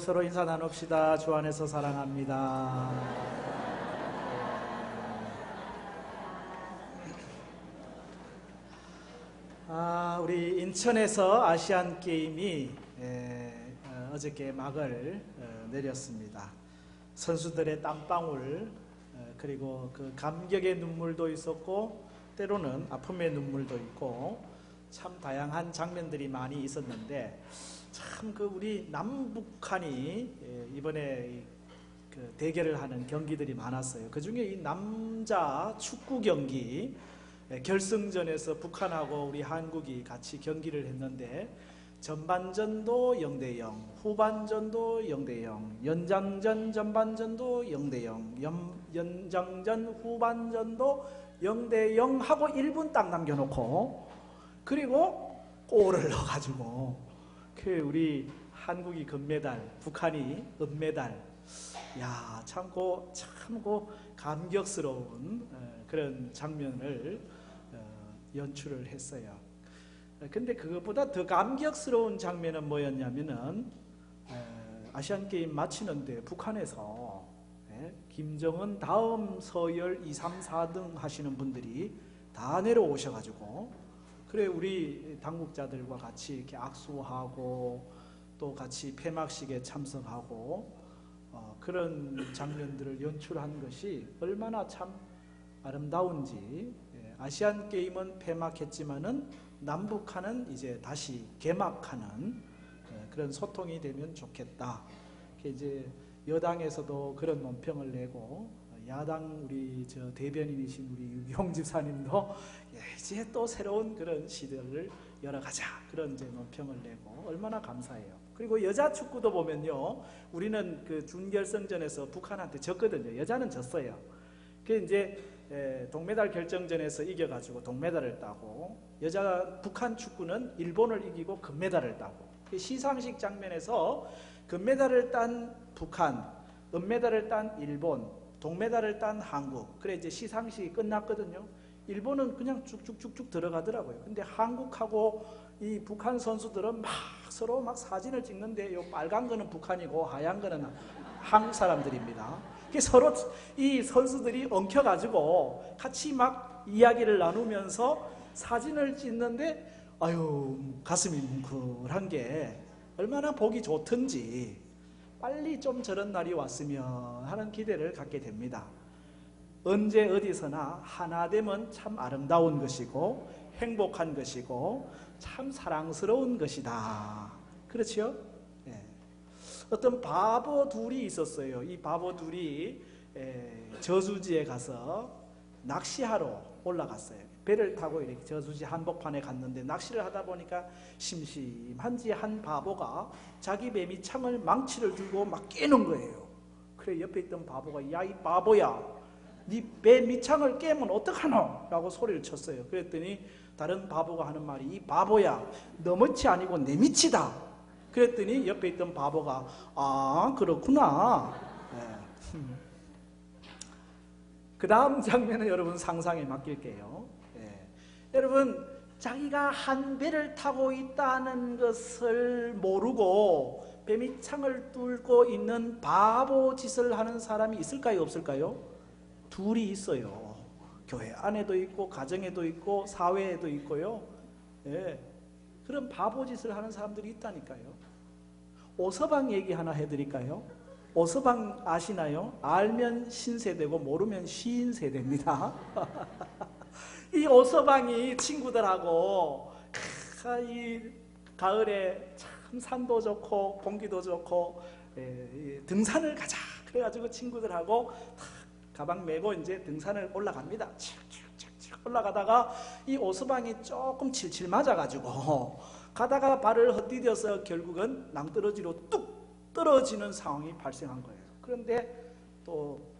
서로 인사 나눕시다. 주 안에서 사랑합니다. 우리 인천에서 아시안 게임이 어저께 막을 내렸습니다. 선수들의 땀방울, 그리고 그 감격의 눈물도 있었고 때로는 아픔의 눈물도 있고 참 다양한 장면들이 많이 있었는데, 참 그 우리 남북한이 이번에 그 대결을 하는 경기들이 많았어요. 그 중에 이 남자 축구 경기 결승전에서 북한하고 우리 한국이 같이 경기를 했는데, 전반전도 0대0, 후반전도 0대0, 연장전 전반전도 0대0, 연장전 후반전도 0대0 하고 1분 딱 남겨놓고, 그리고 골을 넣어가지고 우리 한국이 금메달, 북한이 은메달. 야, 참고 감격스러운 그런 장면을 연출을 했어요. 근데 그것보다 더 감격스러운 장면은 뭐였냐면은 아시안게임 마치는데 북한에서 김정은 다음 서열 2, 3, 4등 하시는 분들이 다 내려오셔가지고, 그래 우리 당국자들과 같이 이렇게 악수하고 또 같이 폐막식에 참석하고 그런 장면들을 연출한 것이 얼마나 참 아름다운지. 아시안게임은 폐막했지만은 남북한은 이제 다시 개막하는 그런 소통이 되면 좋겠다. 이제 여당에서도 그런 논평을 내고, 야당 우리 대변인이신 우리 유경 집사님도 이제 또 새로운 그런 시대를 열어가자, 그런 이제 논평을 내고 얼마나 감사해요. 그리고 여자 축구도 보면요, 우리는 그 준결승전에서 북한한테 졌거든요. 여자는 졌어요. 그 이제 동메달 결정전에서 이겨가지고 동메달을 따고, 북한 축구는 일본을 이기고 금메달을 따고, 시상식 장면에서 금메달을 딴 북한, 은메달을 딴 일본, 동메달을 딴 한국. 그래 이제 시상식이 끝났거든요. 일본은 그냥 쭉쭉쭉쭉 들어가더라고요. 근데 한국하고 이 북한 선수들은 막 서로 막 사진을 찍는데, 요 빨간 거는 북한이고 하얀 거는 한국 사람들입니다. 서로 이 선수들이 엉켜가지고 같이 막 이야기를 나누면서 사진을 찍는데, 아유, 가슴이 뭉클한 게 얼마나 보기 좋던지, 빨리 좀 저런 날이 왔으면 하는 기대를 갖게 됩니다. 언제 어디서나 하나 되면 참 아름다운 것이고 행복한 것이고 참 사랑스러운 것이다. 그렇죠? 예. 어떤 바보 둘이 있었어요. 이 바보 둘이 저수지에 가서 낚시하러 올라갔어요. 배를 타고 이렇게 저수지 한복판에 갔는데, 낚시를 하다 보니까 심심한지 한 바보가 자기 배 밑창을 망치를 들고 막 깨는 거예요. 그래 옆에 있던 바보가, 야 이 바보야, 네 배 밑창을 깨면 어떡하노? 라고 소리를 쳤어요. 그랬더니 다른 바보가 하는 말이, 이 바보야, 너 밑이 아니고 내 밑이다. 그랬더니 옆에 있던 바보가, 아 그렇구나. 네. 그 다음 장면은 여러분 상상에 맡길게요. 여러분, 자기가 한 배를 타고 있다는 것을 모르고 배밑창을 뚫고 있는 바보 짓을 하는 사람이 있을까요, 없을까요? 둘이 있어요. 교회 안에도 있고 가정에도 있고 사회에도 있고요. 그런 바보 짓을 하는 사람들이 있다니까요. 오서방 얘기 하나 해드릴까요? 오서방 아시나요? 알면 신세대고 모르면 시인세대입니다. 이 오서방이 친구들하고 이 가을에 참 산도 좋고 공기도 좋고 등산을 가자 그래가지고 친구들하고 가방 메고 이제 등산을 올라갑니다. 칙칙칙칙 올라가다가 이 오서방이 조금 칠칠 맞아가지고 가다가 발을 헛디뎌서 결국은 낭떠러지로 뚝 떨어지는 상황이 발생한 거예요. 그런데 또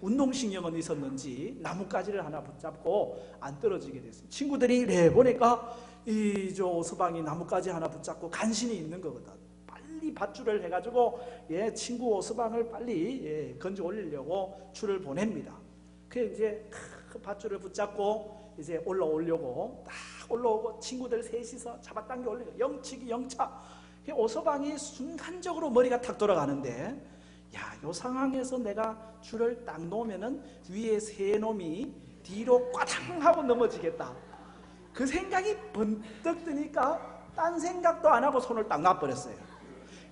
운동신경은 있었는지 나뭇가지를 하나 붙잡고 안 떨어지게 됐어요. 친구들이 이래 보니까 이 오서방이 나뭇가지 하나 붙잡고 간신히 있는 거거든. 빨리 밧줄을 해가지고 친구 오서방을 빨리 건져 올리려고 줄을 보냅니다. 그래서 이제 그 밧줄을 붙잡고 이제 올라오려고 딱 올라오고 친구들 셋이서 잡아당겨 올리고 영치기 영차 오서방이 순간적으로 머리가 탁 돌아가는데, 야, 요 상황에서 내가 줄을 딱 놓으면은 위에 세 놈이 뒤로 꽈당 하고 넘어지겠다. 그 생각이 번뜩 드니까 딴 생각도 안 하고 손을 딱 놔버렸어요.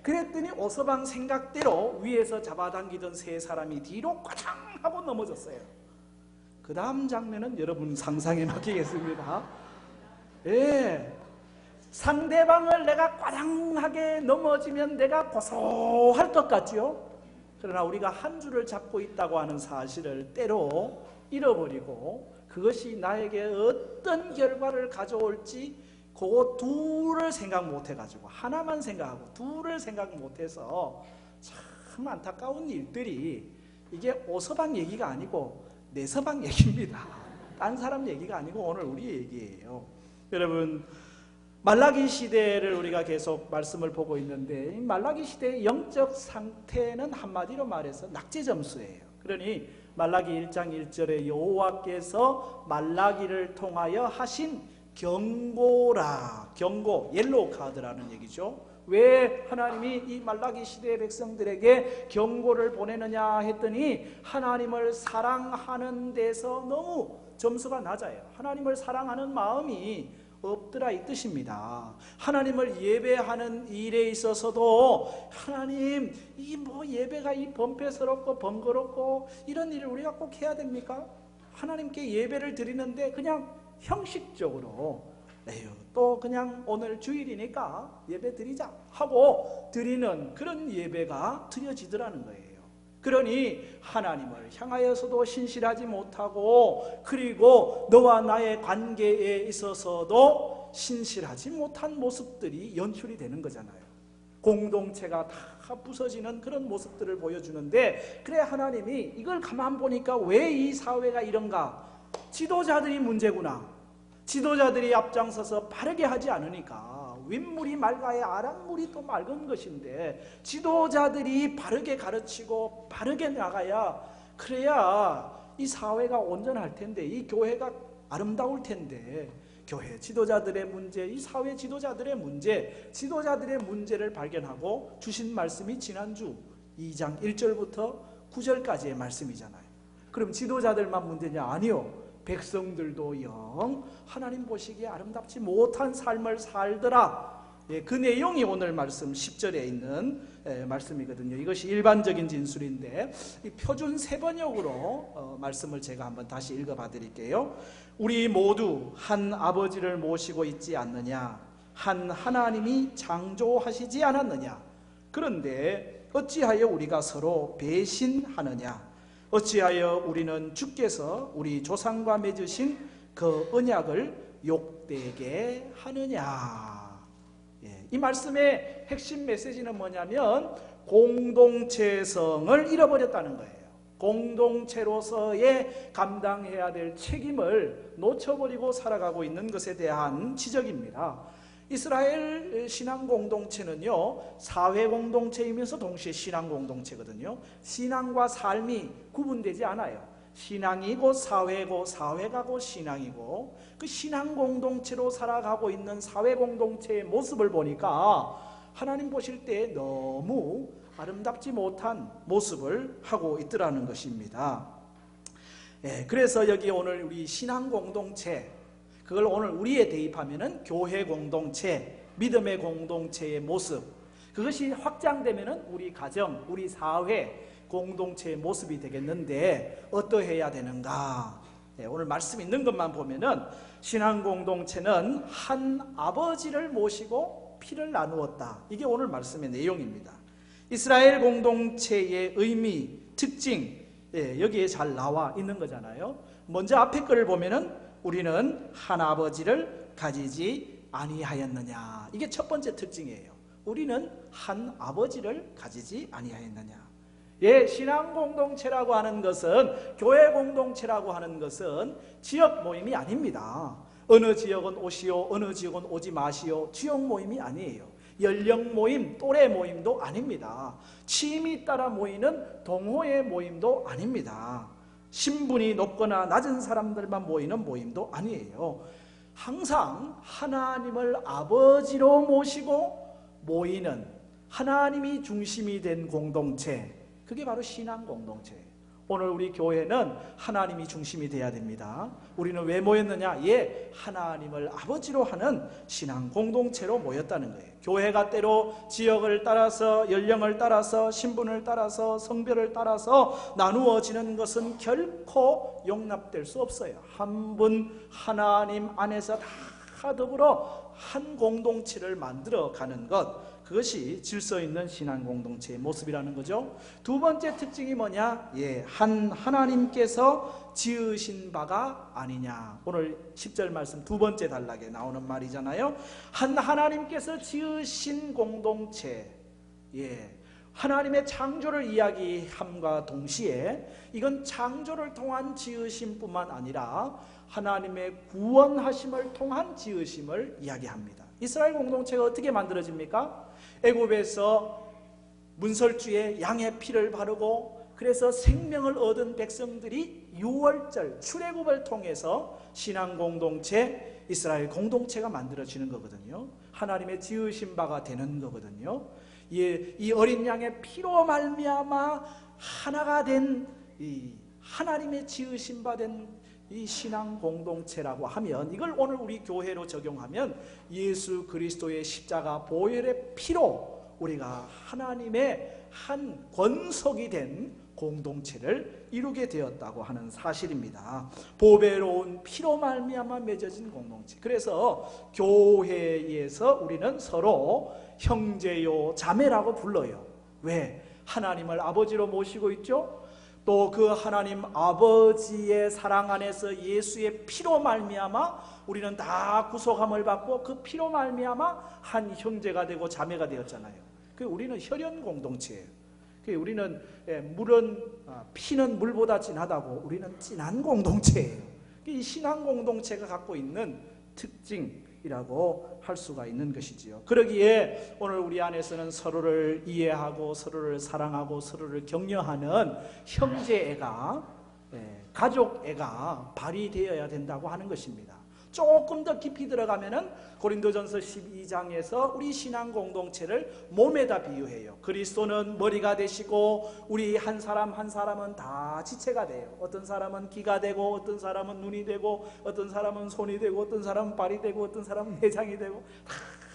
그랬더니 오서방 생각대로 위에서 잡아당기던 세 사람이 뒤로 꽈당 하고 넘어졌어요. 그 다음 장면은 여러분 상상에 맡기겠습니다. 예, 상대방을 내가 꽈당하게 넘어지면 내가 고소할 것 같지요? 그러나 우리가 한 줄을 잡고 있다고 하는 사실을 때로 잃어버리고 그것이 나에게 어떤 결과를 가져올지 그 둘을 생각 못해가지고 하나만 생각하고 둘을 생각 못해서 참 안타까운 일들이, 이게 오서방 얘기가 아니고 내 서방 얘기입니다. 딴 사람 얘기가 아니고 오늘 우리 얘기예요. 여러분, 말라기 시대를 우리가 계속 말씀을 보고 있는데, 말라기 시대의 영적 상태는 한마디로 말해서 낙제 점수예요. 그러니 말라기 1장 1절에 여호와께서 말라기를 통하여 하신 경고라, 경고, 옐로우 카드라는 얘기죠. 왜 하나님이 이 말라기 시대의 백성들에게 경고를 보내느냐 했더니, 하나님을 사랑하는 데서 너무 점수가 낮아요. 하나님을 사랑하는 마음이 없더라 이 뜻입니다. 하나님을 예배하는 일에 있어서도 하나님, 이 뭐 예배가 이 범패스럽고 번거롭고 이런 일을 우리가 꼭 해야 됩니까? 하나님께 예배를 드리는데 그냥 형식적으로 에휴, 또 그냥 오늘 주일이니까 예배 드리자 하고 드리는 그런 예배가 드려지더라는 거예요. 그러니 하나님을 향하여서도 신실하지 못하고, 그리고 너와 나의 관계에 있어서도 신실하지 못한 모습들이 연출이 되는 거잖아요. 공동체가 다 부서지는 그런 모습들을 보여주는데, 그래 하나님이 이걸 가만 보니까 왜 이 사회가 이런가? 지도자들이 문제구나. 지도자들이 앞장서서 바르게 하지 않으니까. 윗물이 맑아야 아랫물이 또 맑은 것인데, 지도자들이 바르게 가르치고 바르게 나가야, 그래야 이 사회가 온전할 텐데, 이 교회가 아름다울 텐데, 교회 지도자들의 문제, 이 사회 지도자들의 문제, 지도자들의 문제를 발견하고 주신 말씀이 지난주 2장 1절부터 9절까지의 말씀이잖아요. 그럼 지도자들만 문제냐? 아니요. 백성들도 영 하나님 보시기에 아름답지 못한 삶을 살더라. 그 내용이 오늘 말씀 10절에 있는 말씀이거든요. 이것이 일반적인 진술인데, 이 표준 세번역으로 말씀을 제가 한번 다시 읽어봐 드릴게요. 우리 모두 한 아버지를 모시고 있지 않느냐? 한 하나님이 창조하시지 않았느냐? 그런데 어찌하여 우리가 서로 배신하느냐? 어찌하여 우리는 주께서 우리 조상과 맺으신 그 언약을 욕되게 하느냐? 이 말씀의 핵심 메시지는 뭐냐면 공동체성을 잃어버렸다는 거예요. 공동체로서의 감당해야 될 책임을 놓쳐버리고 살아가고 있는 것에 대한 지적입니다. 이스라엘 신앙 공동체는요, 사회 공동체이면서 동시에 신앙 공동체거든요. 신앙과 삶이 구분되지 않아요. 신앙이 곧 사회고, 사회가 곧 신앙이고, 그 신앙 공동체로 살아가고 있는 사회 공동체의 모습을 보니까 하나님 보실 때 너무 아름답지 못한 모습을 하고 있더라는 것입니다. 그래서 여기 오늘 우리 신앙 공동체, 그걸 오늘 우리에 대입하면은 교회 공동체, 믿음의 공동체의 모습, 그것이 확장되면은 우리 가정, 우리 사회 공동체의 모습이 되겠는데, 어떠해야 되는가? 오늘 말씀 있는 것만 보면은 신앙 공동체는 한 아버지를 모시고 피를 나누었다. 이게 오늘 말씀의 내용입니다. 이스라엘 공동체의 의미, 특징, 여기에 잘 나와 있는 거잖아요. 먼저 앞에 거를 보면은 우리는 한 아버지를 가지지 아니하였느냐. 이게 첫 번째 특징이에요. 우리는 한 아버지를 가지지 아니하였느냐. 신앙 공동체라고 하는 것은, 교회 공동체라고 하는 것은 지역 모임이 아닙니다. 어느 지역은 오시오, 어느 지역은 오지 마시오, 지역 모임이 아니에요. 연령 모임, 또래 모임도 아닙니다. 취미 따라 모이는 동호회 모임도 아닙니다. 신분이 높거나 낮은 사람들만 모이는 모임도 아니에요. 항상 하나님을 아버지로 모시고 모이는 하나님이 중심이 된 공동체, 그게 바로 신앙 공동체예요. 오늘 우리 교회는 하나님이 중심이 돼야 됩니다. 우리는 왜 모였느냐? 하나님을 아버지로 하는 신앙 공동체로 모였다는 거예요. 교회가 때로 지역을 따라서, 연령을 따라서, 신분을 따라서, 성별을 따라서 나누어지는 것은 결코 용납될 수 없어요. 한 분 하나님 안에서 다 더불어 한 공동체를 만들어가는 것, 그것이 질서 있는 신앙 공동체의 모습이라는 거죠. 두 번째 특징이 뭐냐? 한 하나님께서 지으신 바가 아니냐. 오늘 10절 말씀 두 번째 단락에 나오는 말이잖아요. 한 하나님께서 지으신 공동체. 하나님의 창조를 이야기함과 동시에 이건 창조를 통한 지으심뿐만 아니라 하나님의 구원하심을 통한 지으심을 이야기합니다. 이스라엘 공동체가 어떻게 만들어집니까? 애굽에서 문설주에 양의 피를 바르고 그래서 생명을 얻은 백성들이 유월절 출애굽을 통해서 신앙 공동체, 이스라엘 공동체가 만들어지는 거거든요. 하나님의 지으신 바가 되는 거거든요. 이 어린 양의 피로 말미암아 하나가 된 이 하나님의 지으신 바 된 이 신앙 공동체라고 하면, 이걸 오늘 우리 교회로 적용하면 예수 그리스도의 십자가 보혈의 피로 우리가 하나님의 한 권속이 된 공동체를 이루게 되었다고 하는 사실입니다. 보배로운 피로 말미암아 맺어진 공동체. 그래서 교회에서 우리는 서로 형제요 자매라고 불러요. 왜? 하나님을 아버지로 모시고 있죠. 또 그 하나님 아버지의 사랑 안에서 예수의 피로 말미암아 우리는 다 구속함을 받고 그 피로 말미암아 한 형제가 되고 자매가 되었잖아요. 우리는 혈연 공동체예요. 우리는 피는 물보다 진하다고, 우리는 진한 공동체예요. 이 신앙 공동체가 갖고 있는 특징이라고 할 수가 있는 것이지요. 그러기에 오늘 우리 안에서는 서로를 이해하고 서로를 사랑하고 서로를 격려하는 형제애가, 가족애가 발휘되어야 된다고 하는 것입니다. 조금 더 깊이 들어가면은 고린도전서 12장에서 우리 신앙 공동체를 몸에다 비유해요. 그리스도는 머리가 되시고 우리 한 사람 한 사람은 다 지체가 돼요. 어떤 사람은 귀가 되고 어떤 사람은 눈이 되고 어떤 사람은 손이 되고 어떤 사람은 발이 되고 어떤 사람은 내장이 되고,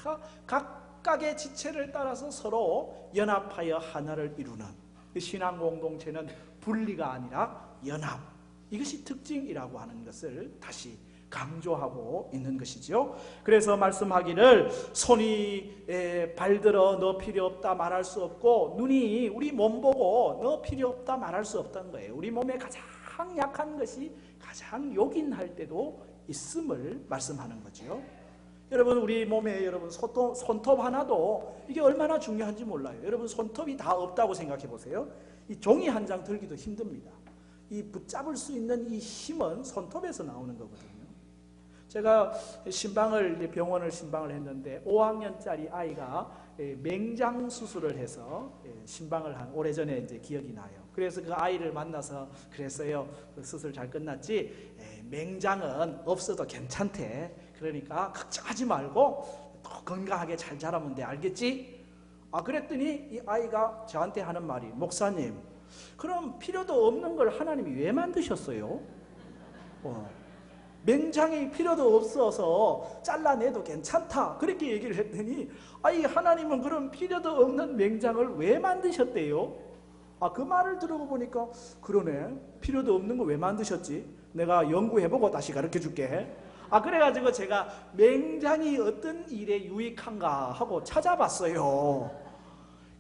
다 각각의 지체를 따라서 서로 연합하여 하나를 이루는 신앙 공동체는 분리가 아니라 연합, 이것이 특징이라고 하는 것을 다시 강조하고 있는 것이죠. 그래서 말씀하기를 손이 발들어 너 필요 없다 말할 수 없고 눈이 우리 몸 보고 너 필요 없다 말할 수 없다는 거예요. 우리 몸에 가장 약한 것이 가장 요긴할 때도 있음을 말씀하는 거죠. 여러분, 우리 몸에 여러분 손톱 하나도 이게 얼마나 중요한지 몰라요. 여러분, 손톱이 다 없다고 생각해 보세요. 이 종이 한 장 들기도 힘듭니다. 이 붙잡을 수 있는 이 힘은 손톱에서 나오는 거거든요. 제가 병원을 신방을 했는데 5학년짜리 아이가 맹장 수술을 해서 신방을 한 오래전에 이제 기억이 나요. 그래서 그 아이를 만나서 그랬어요. 그 수술 잘 끝났지? 맹장은 없어도 괜찮대. 그러니까 걱정하지 말고 또 건강하게 잘 자라면 돼. 알겠지? 그랬더니 이 아이가 저한테 하는 말이, 목사님, 그럼 필요도 없는 걸 하나님이 왜 만드셨어요? 맹장이 필요도 없어서 잘라내도 괜찮다, 그렇게 얘기를 했더니 하나님은 그럼 필요도 없는 맹장을 왜 만드셨대요? 그 말을 들어보고 보니까 그러네, 필요도 없는 거 왜 만드셨지? 내가 연구해보고 다시 가르쳐 줄게. 그래가지고 제가 맹장이 어떤 일에 유익한가 하고 찾아봤어요.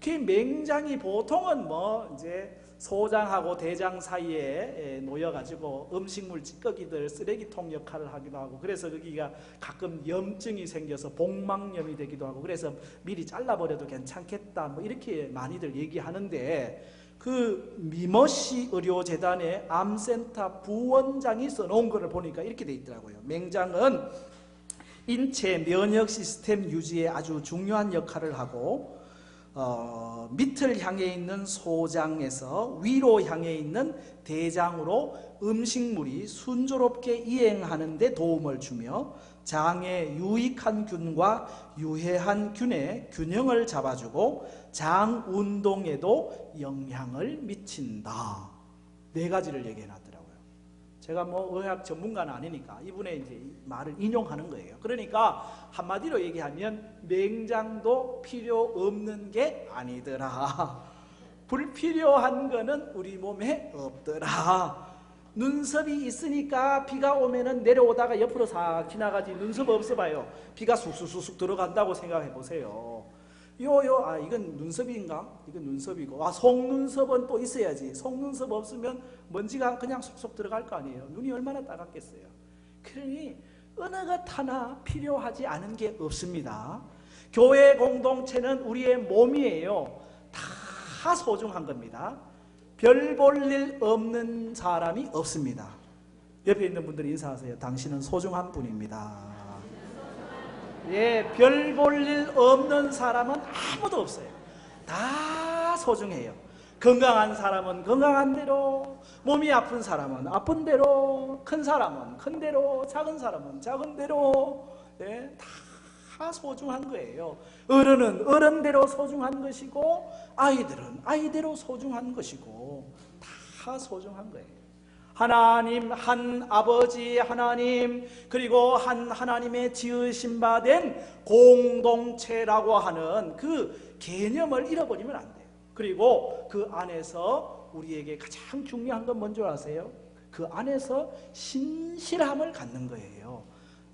그 맹장이 보통은 이제 소장하고 대장 사이에 놓여가지고 음식물 찌꺼기들, 쓰레기통 역할을 하기도 하고, 그래서 거기가 가끔 염증이 생겨서 복막염이 되기도 하고, 그래서 미리 잘라버려도 괜찮겠다, 이렇게 많이들 얘기하는데, 그 미머시 의료재단의 암센터 부원장이 써놓은 거를 보니까 이렇게 돼 있더라고요. 맹장은 인체 면역 시스템 유지에 아주 중요한 역할을 하고, 밑을 향해 있는 소장에서 위로 향해 있는 대장으로 음식물이 순조롭게 이행하는 데 도움을 주며 장에 유익한 균과 유해한 균의 균형을 잡아주고 장 운동에도 영향을 미친다. 4가지를 얘기해 놨더라고요. 제가 뭐 의학 전문가는 아니니까 이분의 이제 말을 인용하는 거예요. 그러니까 한마디로 얘기하면 맹장도 필요 없는 게 아니더라. 불필요한 거는 우리 몸에 없더라. 눈썹이 있으니까 비가 오면은 내려오다가 옆으로 싹 지나가지 눈썹 없어봐요. 비가 쑥쑥쑥 들어간다고 생각해 보세요. 이건 눈썹인가? 이건 눈썹이고. 속눈썹은 또 있어야지. 속눈썹 없으면 먼지가 그냥 속속 들어갈 거 아니에요. 눈이 얼마나 따갑겠어요. 그러니 어느 것 하나 필요하지 않은 게 없습니다. 교회 공동체는 우리의 몸이에요. 다 소중한 겁니다. 별 볼 일 없는 사람이 없습니다. 옆에 있는 분들이 인사하세요. 당신은 소중한 분입니다. 예, 별 볼 일 없는 사람은 아무도 없어요. 다 소중해요. 건강한 사람은 건강한 대로, 몸이 아픈 사람은 아픈 대로, 큰 사람은 큰 대로, 작은 사람은 작은 대로, 예, 다 소중한 거예요. 어른은 어른대로 소중한 것이고 아이들은 아이대로 소중한 것이고 다 소중한 거예요. 하나님, 한 아버지 하나님, 그리고 한 하나님의 지으신 바 된 공동체라고 하는 그 개념을 잃어버리면 안 돼요. 그리고 그 안에서 우리에게 가장 중요한 건 뭔지 아세요? 그 안에서 신실함을 갖는 거예요.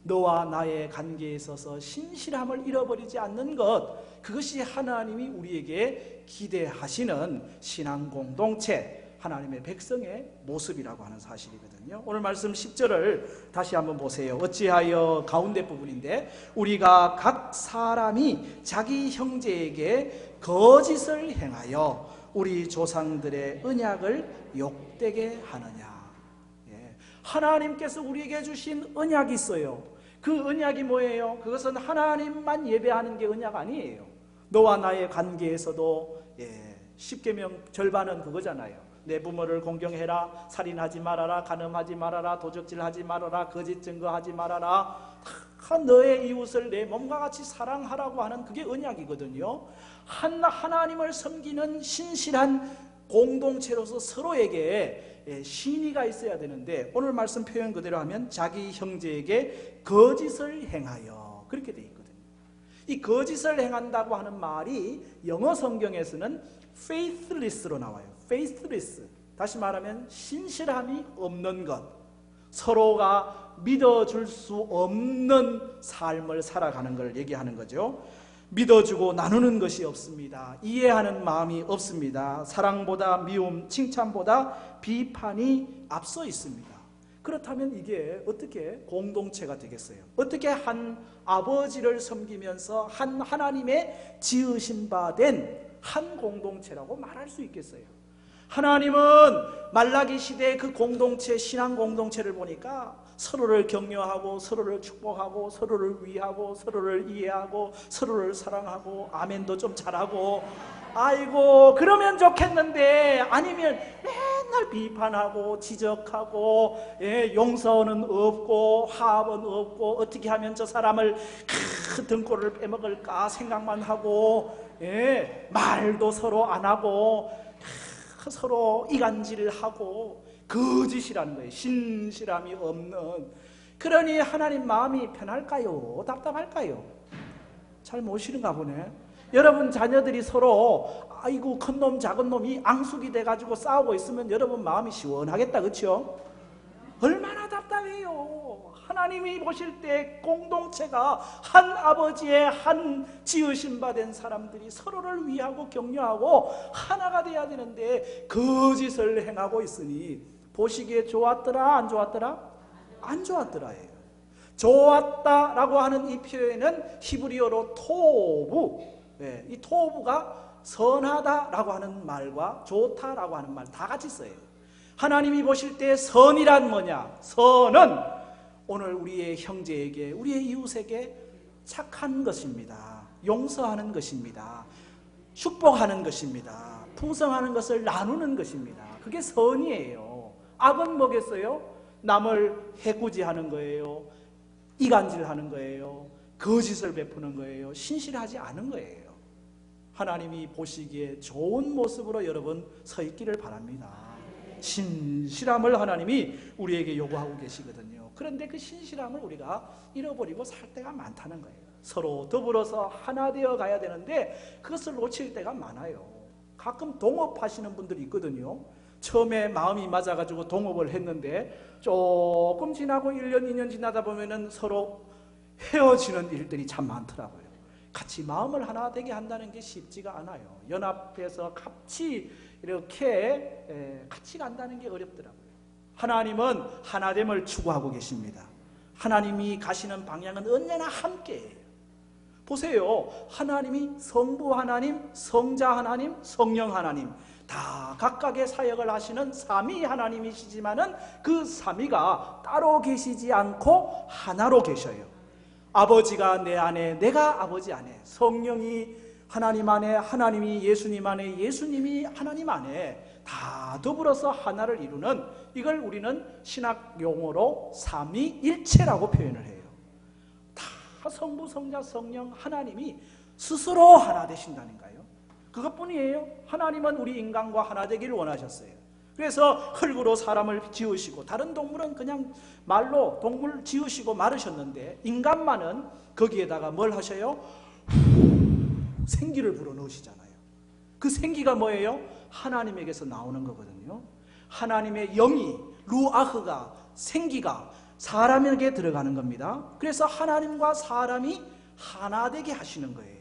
너와 나의 관계에 있어서 신실함을 잃어버리지 않는 것, 그것이 하나님이 우리에게 기대하시는 신앙 공동체, 하나님의 백성의 모습이라고 하는 사실이거든요. 오늘 말씀 10절을 다시 한번 보세요. 어찌하여, 가운데 부분인데, 우리가 각 사람이 자기 형제에게 거짓을 행하여 우리 조상들의 언약을 욕되게 하느냐. 하나님께서 우리에게 주신 언약이 있어요. 그 언약이 뭐예요? 그것은 하나님만 예배하는 게 언약 아니에요. 너와 나의 관계에서도 10계명 절반은 그거잖아요. 내 부모를 공경해라, 살인하지 말아라, 간음하지 말아라, 도적질하지 말아라, 거짓 증거하지 말아라, 너의 이웃을 내 몸과 같이 사랑하라고 하는 그게 언약이거든요. 하나님을 섬기는 신실한 공동체로서 서로에게 신의가 있어야 되는데, 오늘 말씀 표현 그대로 하면 자기 형제에게 거짓을 행하여, 그렇게 돼 있거든요. 이 거짓을 행한다고 하는 말이 영어 성경에서는 faithless로 나와요. faithless, 다시 말하면 신실함이 없는 것, 서로가 믿어줄 수 없는 삶을 살아가는 걸 얘기하는 거죠. 믿어주고 나누는 것이 없습니다. 이해하는 마음이 없습니다. 사랑보다 미움, 칭찬보다 비판이 앞서 있습니다. 그렇다면 이게 어떻게 공동체가 되겠어요? 어떻게 한 아버지를 섬기면서 한 하나님의 지으신 바 된 한 공동체라고 말할 수 있겠어요? 하나님은 말라기 시대의 그 공동체, 신앙 공동체를 보니까 서로를 격려하고 서로를 축복하고 서로를 위하고 서로를 이해하고 서로를 사랑하고 아멘도 좀 잘하고, 아이고 그러면 좋겠는데, 아니면 맨날 비판하고 지적하고, 용서는 없고 화합은 없고, 어떻게 하면 저 사람을 등골을 빼먹을까 생각만 하고, 말도 서로 안 하고 서로 이간질을 하고, 거짓이라는 거예요. 신실함이 없는. 그러니 하나님 마음이 편할까요? 답답할까요? 잘 모시는가 보네. 여러분 자녀들이 서로 아이고 큰 놈 작은 놈이 앙숙이 돼가지고 싸우고 있으면 여러분 마음이 시원하겠다, 그렇죠? 얼마나 답답해요. 하나님이 보실 때 공동체가 한 아버지의 한 지으신 바 된 사람들이 서로를 위하고 격려하고 하나가 돼야 되는데 거짓을 행하고 있으니 보시기에 좋았더라, 안 좋았더라? 안 좋았더라예요. 좋았다라고 하는 이 표현은 히브리어로 토부, 이 토부가 선하다라고 하는 말과 좋다라고 하는 말 다 같이 써요. 하나님이 보실 때 선이란 뭐냐? 선은 오늘 우리의 형제에게, 우리의 이웃에게 착한 것입니다. 용서하는 것입니다. 축복하는 것입니다. 풍성하는 것을 나누는 것입니다. 그게 선이에요. 악은 뭐겠어요? 남을 해코지하는 거예요. 이간질하는 거예요. 거짓을 베푸는 거예요. 신실하지 않은 거예요. 하나님이 보시기에 좋은 모습으로 여러분 서 있기를 바랍니다. 신실함을 하나님이 우리에게 요구하고 계시거든요. 그런데 그 신실함을 우리가 잃어버리고 살 때가 많다는 거예요. 서로 더불어서 하나 되어 가야 되는데 그것을 놓칠 때가 많아요. 가끔 동업하시는 분들이 있거든요. 처음에 마음이 맞아가지고 동업을 했는데 조금 지나고 1년, 2년 지나다 보면은 서로 헤어지는 일들이 참 많더라고요. 같이 마음을 하나 되게 한다는 게 쉽지가 않아요. 연합해서 같이 이렇게 같이 간다는 게 어렵더라고요. 하나님은 하나됨을 추구하고 계십니다. 하나님이 가시는 방향은 언제나 함께해요. 보세요. 하나님이 성부 하나님, 성자 하나님, 성령 하나님 다 각각의 사역을 하시는 삼위 하나님이시지만은 그 삼위가 따로 계시지 않고 하나로 계셔요. 아버지가 내 안에, 내가 아버지 안에, 성령이 하나님 안에, 하나님이 예수님 안에, 예수님이 하나님 안에 다 더불어서 하나를 이루는, 이걸 우리는 신학 용어로 삼위일체라고 표현을 해요. 다 성부, 성자, 성령, 하나님이 스스로 하나 되신다는가요? 그것뿐이에요. 하나님은 우리 인간과 하나 되기를 원하셨어요. 그래서 흙으로 사람을 지으시고, 다른 동물은 그냥 말로 동물 지으시고 마르셨는데 인간만은 거기에다가 뭘 하셔요? 생기를 불어넣으시잖아요. 그 생기가 뭐예요? 하나님에게서 나오는 거거든요. 하나님의 영이, 루아흐가, 생기가 사람에게 들어가는 겁니다. 그래서 하나님과 사람이 하나 되게 하시는 거예요.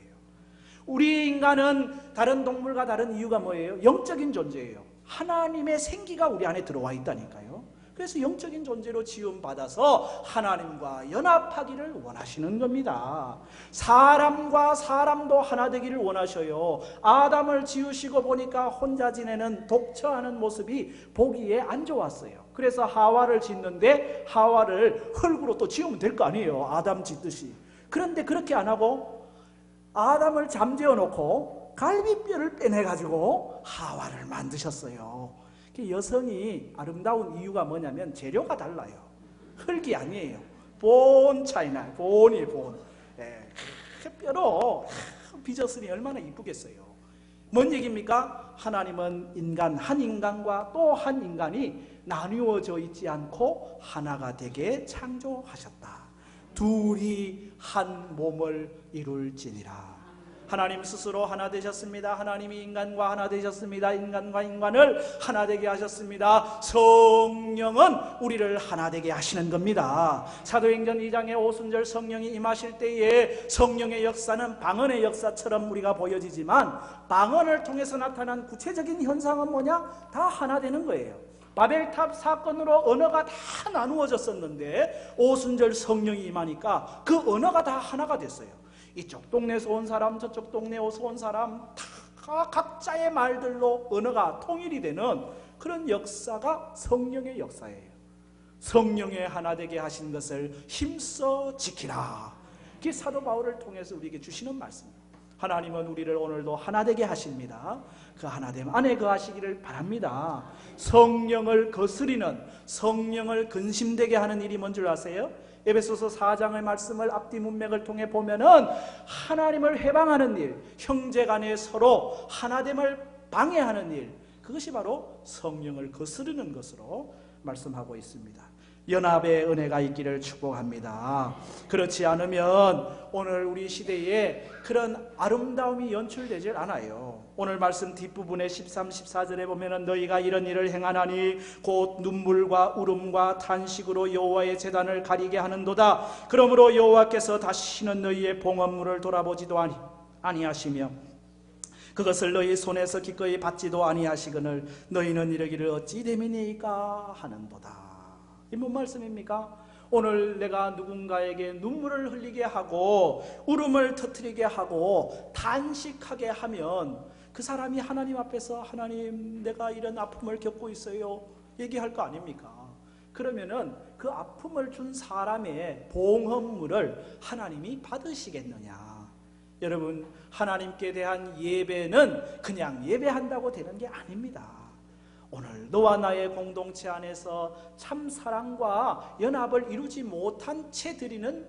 우리 인간은 다른 동물과 다른 이유가 뭐예요? 영적인 존재예요. 하나님의 생기가 우리 안에 들어와 있다니까요. 그래서 영적인 존재로 지음받아서 하나님과 연합하기를 원하시는 겁니다. 사람과 사람도 하나 되기를 원하셔요. 아담을 지으시고 보니까 혼자 지내는 독처하는 모습이 보기에 안 좋았어요. 그래서 하와를 짓는데 하와를 흙으로 또 지으면 될 거 아니에요. 아담 짓듯이. 그런데 그렇게 안 하고 아담을 잠재워 놓고 갈비뼈를 빼내가지고 하와를 만드셨어요. 여성이 아름다운 이유가 뭐냐면 재료가 달라요. 흙이 아니에요. 본 차이나, 본이 본. 그 뼈로 빚었으니 얼마나 이쁘겠어요. 뭔 얘기입니까? 하나님은 인간, 한 인간과 또 한 인간이 나누어져 있지 않고 하나가 되게 창조하셨다. 둘이 한 몸을 이룰지니라. 하나님 스스로 하나 되셨습니다. 하나님이 인간과 하나 되셨습니다. 인간과 인간을 하나 되게 하셨습니다. 성령은 우리를 하나 되게 하시는 겁니다. 사도행전 2장에 오순절 성령이 임하실 때에 성령의 역사는 방언의 역사처럼 우리가 보여지지만 방언을 통해서 나타난 구체적인 현상은 뭐냐? 다 하나 되는 거예요. 바벨탑 사건으로 언어가 다 나누어졌었는데 오순절 성령이 임하니까 그 언어가 다 하나가 됐어요. 이쪽 동네에서 온 사람, 저쪽 동네에서 온 사람 다 각자의 말들로 언어가 통일이 되는 그런 역사가 성령의 역사예요. 성령의 하나 되게 하신 것을 힘써 지키라. 그게 사도 바울을 통해서 우리에게 주시는 말씀입니다. 하나님은 우리를 오늘도 하나 되게 하십니다. 그 하나됨 안에 거하시기를 바랍니다. 성령을 거스리는, 성령을 근심되게 하는 일이 뭔 줄 아세요? 에베소서 4장의 말씀을 앞뒤 문맥을 통해 보면은 하나님을 해방하는 일, 형제간에 서로 하나됨을 방해하는 일, 그것이 바로 성령을 거스르는 것으로 말씀하고 있습니다. 연합의 은혜가 있기를 축복합니다. 그렇지 않으면 오늘 우리 시대에 그런 아름다움이 연출되질 않아요. 오늘 말씀 뒷부분에 13, 14절에 보면은 너희가 이런 일을 행하나니 곧 눈물과 울음과 탄식으로 여호와의 제단을 가리게 하는도다. 그러므로 여호와께서 다시는 너희의 봉헌물을 돌아보지도 아니하시며 그것을 너희 손에서 기꺼이 받지도 아니하시거늘 너희는 이러기를 어찌 됨이니까 하는도다. 이 뭔 말씀입니까? 오늘 내가 누군가에게 눈물을 흘리게 하고 울음을 터뜨리게 하고 탄식하게 하면 그 사람이 하나님 앞에서 하나님 내가 이런 아픔을 겪고 있어요 얘기할 거 아닙니까? 그러면은 그 아픔을 준 사람의 봉헌물을 하나님이 받으시겠느냐? 여러분, 하나님께 대한 예배는 그냥 예배한다고 되는 게 아닙니다. 오늘 너와 나의 공동체 안에서 참 사랑과 연합을 이루지 못한 채 드리는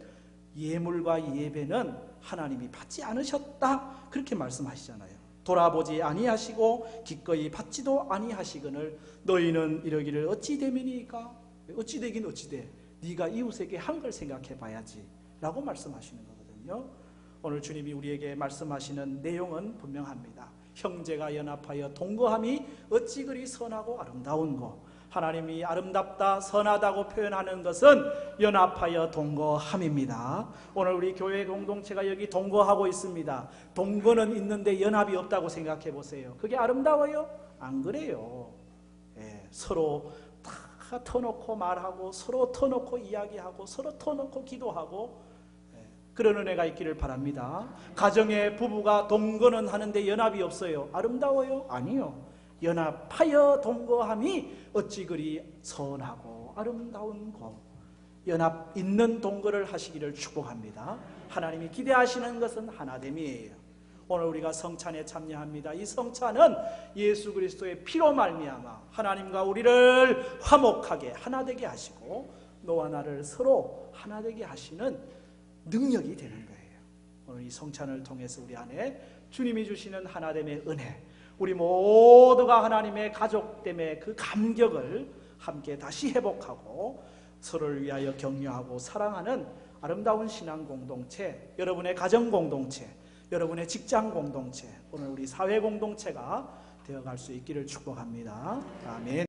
예물과 예배는 하나님이 받지 않으셨다, 그렇게 말씀하시잖아요. 돌아보지 아니하시고 기꺼이 받지도 아니하시거늘 너희는 이러기를 어찌 되매니까? 어찌 되긴 어찌 돼? 네가 이웃에게 한 걸 생각해 봐야지 라고 말씀하시는 거거든요. 오늘 주님이 우리에게 말씀하시는 내용은 분명합니다. 형제가 연합하여 동거함이 어찌 그리 선하고 아름다운고. 하나님이 아름답다, 선하다고 표현하는 것은 연합하여 동거함입니다. 오늘 우리 교회 공동체가 여기 동거하고 있습니다. 동거는 있는데 연합이 없다고 생각해 보세요. 그게 아름다워요? 안 그래요. 서로 다 터놓고 말하고, 서로 터놓고 이야기하고, 서로 터놓고 기도하고, 그런 은혜가 있기를 바랍니다. 가정의 부부가 동거는 하는데 연합이 없어요. 아름다워요? 아니요. 연합하여 동거함이 어찌 그리 선하고 아름다운고. 연합 있는 동거를 하시기를 축복합니다. 하나님이 기대하시는 것은 하나됨이에요. 오늘 우리가 성찬에 참여합니다. 이 성찬은 예수 그리스도의 피로 말미암아 하나님과 우리를 화목하게 하나 되게 하시고 너와 나를 서로 하나 되게 하시는 능력이 되는 거예요. 오늘 이 성찬을 통해서 우리 안에 주님이 주시는 하나됨의 은혜, 우리 모두가 하나님의 가족됨의 그 감격을 함께 다시 회복하고 서로를 위하여 격려하고 사랑하는 아름다운 신앙 공동체, 여러분의 가정 공동체, 여러분의 직장 공동체, 오늘 우리 사회 공동체가 되어갈 수 있기를 축복합니다. 아멘.